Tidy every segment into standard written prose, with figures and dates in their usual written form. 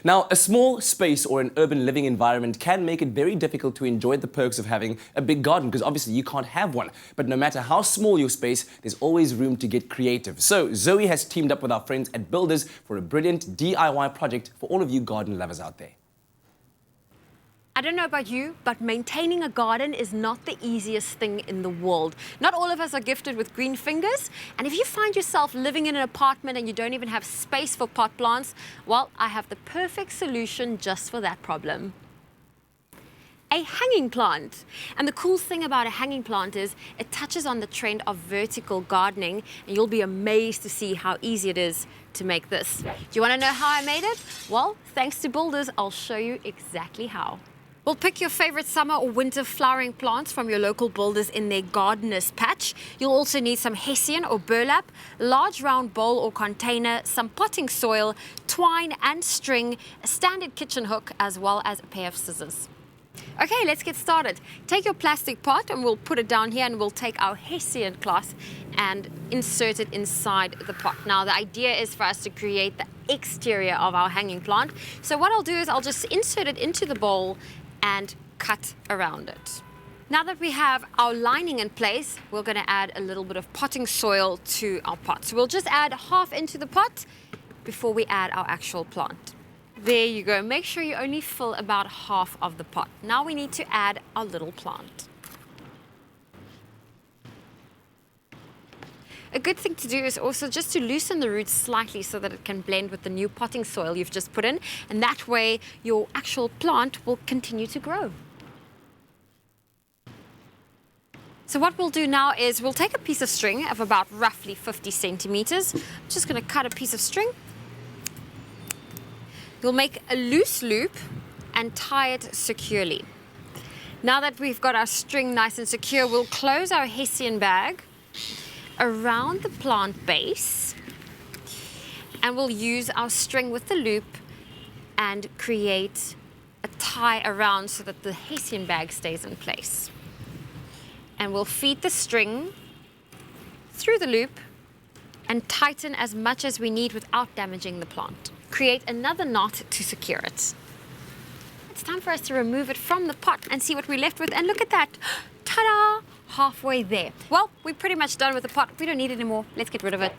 Now, a small space or an urban living environment can make it very difficult to enjoy the perks of having a big garden, because obviously you can't have one. But no matter how small your space, there's always room to get creative. So Zoe has teamed up with our friends at Builders for a brilliant DIY project for all of you garden lovers out there. I don't know about you, but maintaining a garden is not the easiest thing in the world. Not all of us are gifted with green fingers, and if you find yourself living in an apartment and you don't even have space for pot plants, well, I have the perfect solution just for that problem. A hanging plant. And the cool thing about a hanging plant is it touches on the trend of vertical gardening, and you'll be amazed to see how easy it is to make this. Do you want to know how I made it? Well, thanks to Builders, I'll show you exactly how. Well, pick your favorite summer or winter flowering plants from your local Builders in their gardener's patch. You'll also need some hessian or burlap, large round bowl or container, some potting soil, twine and string, a standard kitchen hook, as well as a pair of scissors. Okay, let's get started. Take your plastic pot and we'll put it down here, and we'll take our hessian cloth and insert it inside the pot. Now, the idea is for us to create the exterior of our hanging plant. So what I'll do is I'll just insert it into the bowl and cut around it. Now that we have our lining in place, we're going to add a little bit of potting soil to our pot. So we'll just add half into the pot before we add our actual plant. There you go. Make sure you only fill about half of the pot. Now we need to add our little plant. A good thing to do is also just to loosen the roots slightly so that it can blend with the new potting soil you've just put in, and that way your actual plant will continue to grow. So what we'll do now is we'll take a piece of string of about roughly 50 centimeters. I'm just going to cut a piece of string. We'll make a loose loop and tie it securely. Now that we've got our string nice and secure, we'll close our hessian bag around the plant base, and we'll use our string with the loop and create a tie around so that the hessian bag stays in place. And we'll feed the string through the loop and tighten as much as we need without damaging the plant. Create another knot to secure it. It's time for us to remove it from the pot and see what we're left with, and look at that. Ta-da! Halfway there. Well, we're pretty much done with the pot. We don't need it anymore. Let's get rid of it.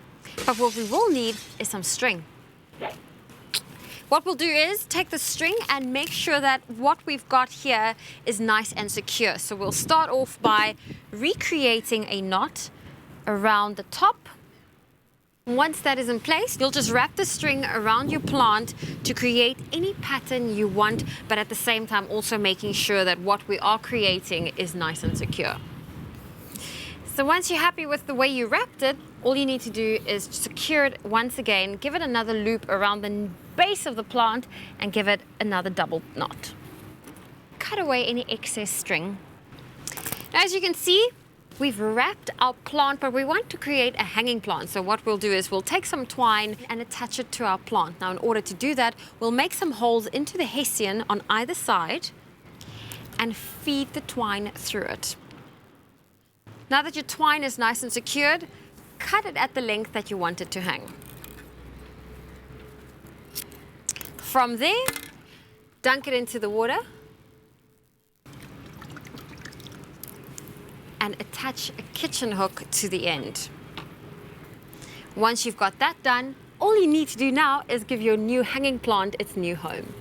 But what we will need is some string. What we'll do is take the string and make sure that what we've got here is nice and secure. So we'll start off by recreating a knot around the top. Once that is in place, you'll just wrap the string around your plant to create any pattern you want, but at the same time also making sure that what we are creating is nice and secure. So once you're happy with the way you wrapped it, all you need to do is secure it once again, give it another loop around the base of the plant, and give it another double knot. Cut away any excess string. Now, as you can see, we've wrapped our plant, but we want to create a hanging plant. So what we'll do is we'll take some twine and attach it to our plant. Now, in order to do that, we'll make some holes into the hessian on either side and feed the twine through it. Now that your twine is nice and secured, cut it at the length that you want it to hang. From there, dunk it into the water and attach a kitchen hook to the end. Once you've got that done, all you need to do now is give your new hanging plant its new home.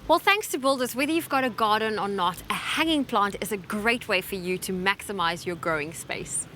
Well, thanks to Builders, whether you've got a garden or not, a hanging plant is a great way for you to maximize your growing space.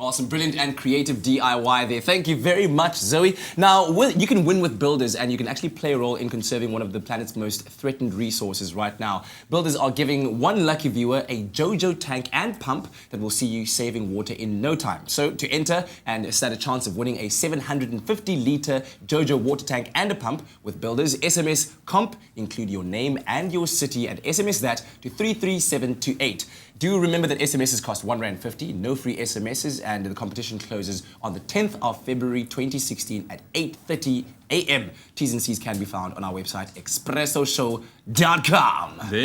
Awesome, brilliant and creative DIY there. Thank you very much, Zoe. Now, you can win with Builders, and you can actually play a role in conserving one of the planet's most threatened resources right now. Builders are giving one lucky viewer a JoJo tank and pump that will see you saving water in no time. So to enter and stand a chance of winning a 750-litre JoJo water tank and a pump with Builders, SMS COMP, include your name and your city, and SMS that to 33728. Do remember that SMSs cost R1.50, no free SMSs, and the competition closes on the 10th of February 2016 at 8:30 a.m. T's and C's can be found on our website, expressoshow.com. There